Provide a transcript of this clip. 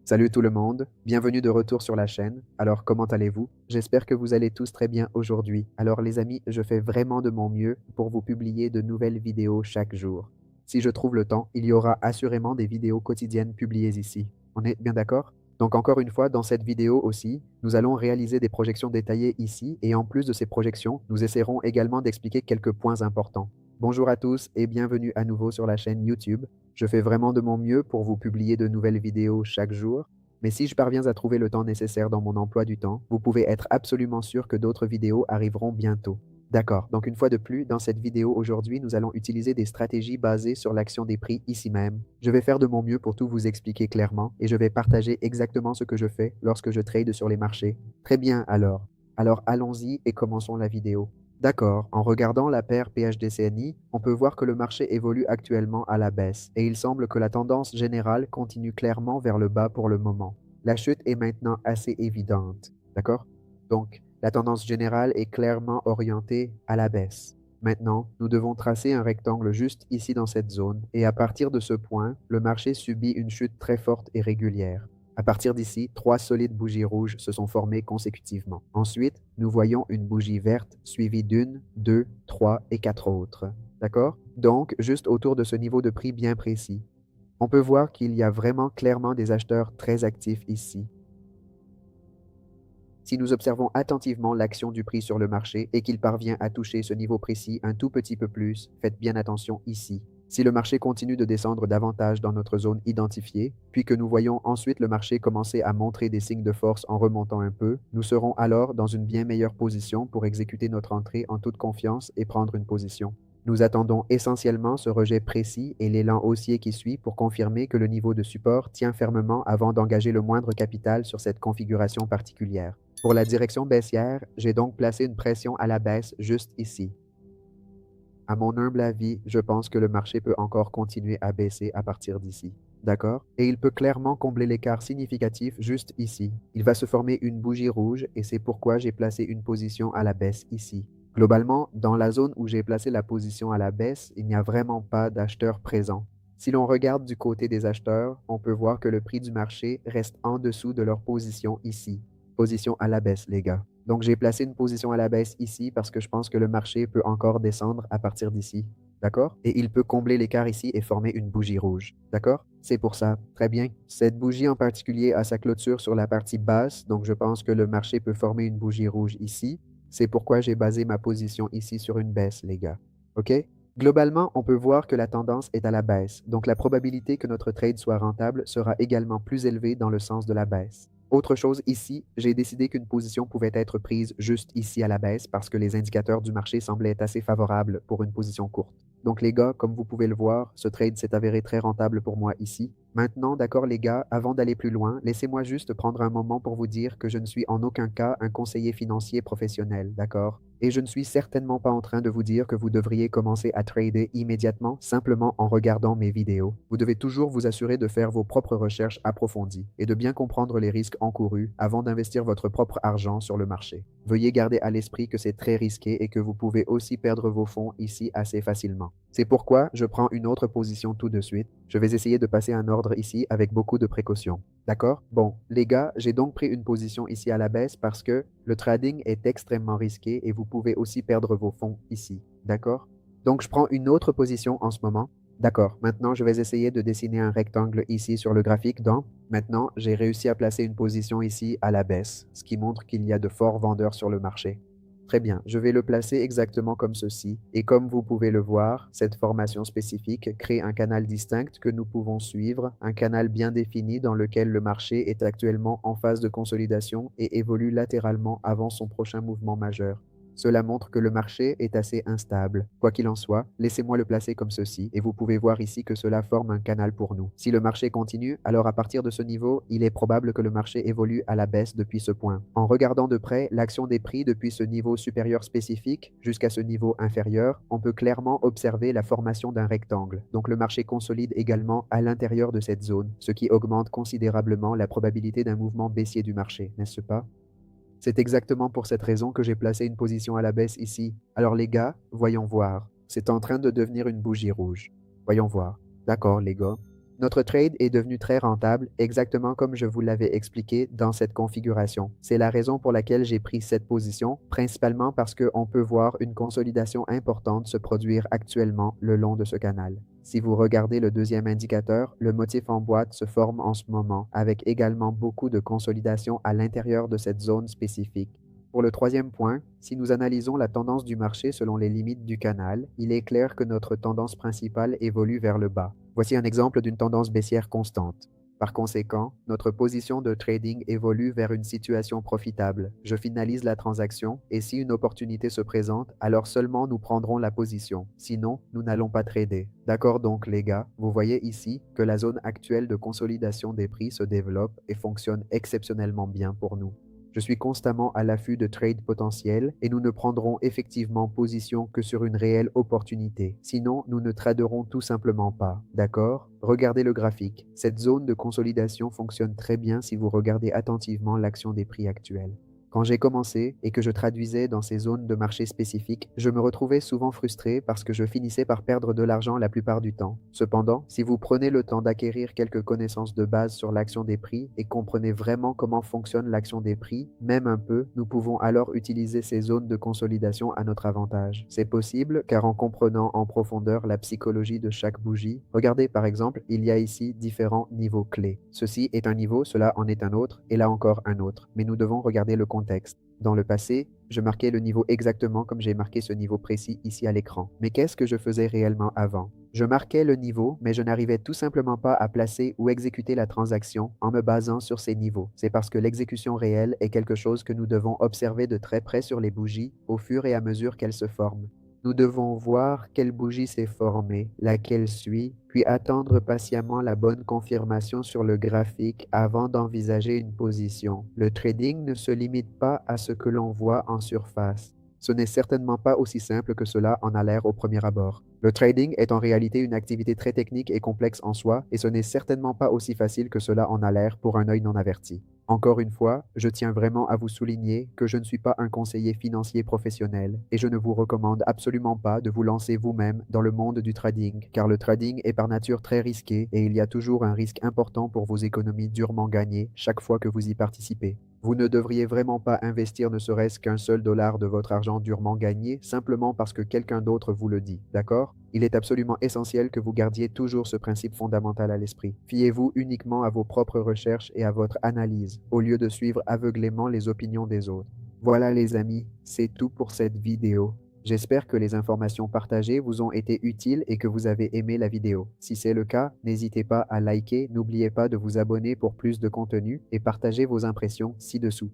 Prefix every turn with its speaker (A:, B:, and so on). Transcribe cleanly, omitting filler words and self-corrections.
A: Salut tout le monde, bienvenue de retour sur la chaîne. Alors comment allez-vous? J'espère que vous allez tous très bien aujourd'hui. Alors les amis, je fais vraiment de mon mieux pour vous publier de nouvelles vidéos chaque jour. Si je trouve le temps, il y aura assurément des vidéos quotidiennes publiées ici. On est bien d'accord? Donc encore une fois, dans cette vidéo aussi, nous allons réaliser des projections détaillées ici et en plus de ces projections, nous essaierons également d'expliquer quelques points importants. Bonjour à tous et bienvenue à nouveau sur la chaîne YouTube. Je fais vraiment de mon mieux pour vous publier de nouvelles vidéos chaque jour, mais si je parviens à trouver le temps nécessaire dans mon emploi du temps, vous pouvez être absolument sûr que d'autres vidéos arriveront bientôt. D'accord, donc une fois de plus, dans cette vidéo aujourd'hui, nous allons utiliser des stratégies basées sur l'action des prix ici même. Je vais faire de mon mieux pour tout vous expliquer clairement et je vais partager exactement ce que je fais lorsque je trade sur les marchés. Très bien alors. Alors allons-y et commençons la vidéo. D'accord, en regardant la paire PHDCNI, on peut voir que le marché évolue actuellement à la baisse et il semble que la tendance générale continue clairement vers le bas pour le moment. La chute est maintenant assez évidente, d'accord? Donc, la tendance générale est clairement orientée à la baisse. Maintenant, nous devons tracer un rectangle juste ici dans cette zone et à partir de ce point, le marché subit une chute très forte et régulière. À partir d'ici, 3 solides bougies rouges se sont formées consécutivement. Ensuite, nous voyons une bougie verte suivie d'une, deux, trois et quatre autres. D'accord? Donc, juste autour de ce niveau de prix bien précis. On peut voir qu'il y a vraiment clairement des acheteurs très actifs ici. Si nous observons attentivement l'action du prix sur le marché et qu'il parvient à toucher ce niveau précis un tout petit peu plus, faites bien attention ici. Si le marché continue de descendre davantage dans notre zone identifiée, puis que nous voyons ensuite le marché commencer à montrer des signes de force en remontant un peu, nous serons alors dans une bien meilleure position pour exécuter notre entrée en toute confiance et prendre une position. Nous attendons essentiellement ce rejet précis et l'élan haussier qui suit pour confirmer que le niveau de support tient fermement avant d'engager le moindre capital sur cette configuration particulière. Pour la direction baissière, j'ai donc placé une pression à la baisse juste ici. À mon humble avis, je pense que le marché peut encore continuer à baisser à partir d'ici. D'accord? Et il peut clairement combler l'écart significatif juste ici. Il va se former une bougie rouge et c'est pourquoi j'ai placé une position à la baisse ici. Globalement, dans la zone où j'ai placé la position à la baisse, il n'y a vraiment pas d'acheteurs présents. Si l'on regarde du côté des acheteurs, on peut voir que le prix du marché reste en dessous de leur position ici. Position à la baisse, les gars. Donc, j'ai placé une position à la baisse ici parce que je pense que le marché peut encore descendre à partir d'ici. D'accord? Et il peut combler l'écart ici et former une bougie rouge. D'accord? C'est pour ça. Très bien. Cette bougie en particulier a sa clôture sur la partie basse, donc je pense que le marché peut former une bougie rouge ici. C'est pourquoi j'ai basé ma position ici sur une baisse, les gars. OK? Globalement, on peut voir que la tendance est à la baisse, donc la probabilité que notre trade soit rentable sera également plus élevée dans le sens de la baisse. Autre chose ici, j'ai décidé qu'une position pouvait être prise juste ici à la baisse parce que les indicateurs du marché semblaient être assez favorables pour une position courte. Donc les gars, comme vous pouvez le voir, ce trade s'est avéré très rentable pour moi ici. Maintenant, d'accord les gars, avant d'aller plus loin, laissez-moi juste prendre un moment pour vous dire que je ne suis en aucun cas un conseiller financier professionnel, d'accord? Et je ne suis certainement pas en train de vous dire que vous devriez commencer à trader immédiatement simplement en regardant mes vidéos. Vous devez toujours vous assurer de faire vos propres recherches approfondies et de bien comprendre les risques encourus avant d'investir votre propre argent sur le marché. Veuillez garder à l'esprit que c'est très risqué et que vous pouvez aussi perdre vos fonds ici assez facilement. C'est pourquoi je prends une autre position tout de suite. Je vais essayer de passer un ordre ici avec beaucoup de précautions. D'accord? Bon, les gars, j'ai donc pris une position ici à la baisse parce que le trading est extrêmement risqué et vous pouvez aussi perdre vos fonds ici. D'accord? Donc, je prends une autre position en ce moment. D'accord, maintenant je vais essayer de dessiner un rectangle ici sur le graphique. Donc, maintenant, j'ai réussi à placer une position ici à la baisse, ce qui montre qu'il y a de forts vendeurs sur le marché. Très bien, je vais le placer exactement comme ceci. Et comme vous pouvez le voir, cette formation spécifique crée un canal distinct que nous pouvons suivre, un canal bien défini dans lequel le marché est actuellement en phase de consolidation et évolue latéralement avant son prochain mouvement majeur. Cela montre que le marché est assez instable. Quoi qu'il en soit, laissez-moi le placer comme ceci et vous pouvez voir ici que cela forme un canal pour nous. Si le marché continue, alors à partir de ce niveau, il est probable que le marché évolue à la baisse depuis ce point. En regardant de près l'action des prix depuis ce niveau supérieur spécifique jusqu'à ce niveau inférieur, on peut clairement observer la formation d'un rectangle. Donc le marché consolide également à l'intérieur de cette zone, ce qui augmente considérablement la probabilité d'un mouvement baissier du marché, n'est-ce pas? C'est exactement pour cette raison que j'ai placé une position à la baisse ici. Alors les gars, voyons voir. C'est en train de devenir une bougie rouge. Voyons voir. D'accord les gars. Notre trade est devenu très rentable, exactement comme je vous l'avais expliqué dans cette configuration. C'est la raison pour laquelle j'ai pris cette position, principalement parce qu'on peut voir une consolidation importante se produire actuellement le long de ce canal. Si vous regardez le deuxième indicateur, le motif en boîte se forme en ce moment, avec également beaucoup de consolidation à l'intérieur de cette zone spécifique. Pour le troisième point, si nous analysons la tendance du marché selon les limites du canal, il est clair que notre tendance principale évolue vers le bas. Voici un exemple d'une tendance baissière constante. Par conséquent, notre position de trading évolue vers une situation profitable. Je finalise la transaction et si une opportunité se présente, alors seulement nous prendrons la position. Sinon, nous n'allons pas trader. D'accord donc les gars, vous voyez ici que la zone actuelle de consolidation des prix se développe et fonctionne exceptionnellement bien pour nous. Je suis constamment à l'affût de trades potentiels et nous ne prendrons effectivement position que sur une réelle opportunité. Sinon, nous ne traderons tout simplement pas. D'accord? Regardez le graphique. Cette zone de consolidation fonctionne très bien si vous regardez attentivement l'action des prix actuels. Quand j'ai commencé et que je traduisais dans ces zones de marché spécifiques, je me retrouvais souvent frustré parce que je finissais par perdre de l'argent la plupart du temps. Cependant, si vous prenez le temps d'acquérir quelques connaissances de base sur l'action des prix et comprenez vraiment comment fonctionne l'action des prix, même un peu, nous pouvons alors utiliser ces zones de consolidation à notre avantage. C'est possible car en comprenant en profondeur la psychologie de chaque bougie, regardez par exemple, il y a ici différents niveaux clés. Ceci est un niveau, cela en est un autre, et là encore un autre. Mais nous devons regarder le contexte. Dans le passé, je marquais le niveau exactement comme j'ai marqué ce niveau précis ici à l'écran. Mais qu'est-ce que je faisais réellement avant? Je marquais le niveau, mais je n'arrivais tout simplement pas à placer ou exécuter la transaction en me basant sur ces niveaux. C'est parce que l'exécution réelle est quelque chose que nous devons observer de très près sur les bougies au fur et à mesure qu'elles se forment. Nous devons voir quelle bougie s'est formée, laquelle suit, puis attendre patiemment la bonne confirmation sur le graphique avant d'envisager une position. Le trading ne se limite pas à ce que l'on voit en surface. Ce n'est certainement pas aussi simple que cela en a l'air au premier abord. Le trading est en réalité une activité très technique et complexe en soi, et ce n'est certainement pas aussi facile que cela en a l'air pour un œil non averti. Encore une fois, je tiens vraiment à vous souligner que je ne suis pas un conseiller financier professionnel et je ne vous recommande absolument pas de vous lancer vous-même dans le monde du trading, car le trading est par nature très risqué et il y a toujours un risque important pour vos économies durement gagnées chaque fois que vous y participez. Vous ne devriez vraiment pas investir ne serait-ce qu'un seul dollar de votre argent durement gagné simplement parce que quelqu'un d'autre vous le dit, d'accord? Il est absolument essentiel que vous gardiez toujours ce principe fondamental à l'esprit. Fiez-vous uniquement à vos propres recherches et à votre analyse, au lieu de suivre aveuglément les opinions des autres. Voilà les amis, c'est tout pour cette vidéo. J'espère que les informations partagées vous ont été utiles et que vous avez aimé la vidéo. Si c'est le cas, n'hésitez pas à liker, n'oubliez pas de vous abonner pour plus de contenu et partagez vos impressions ci-dessous.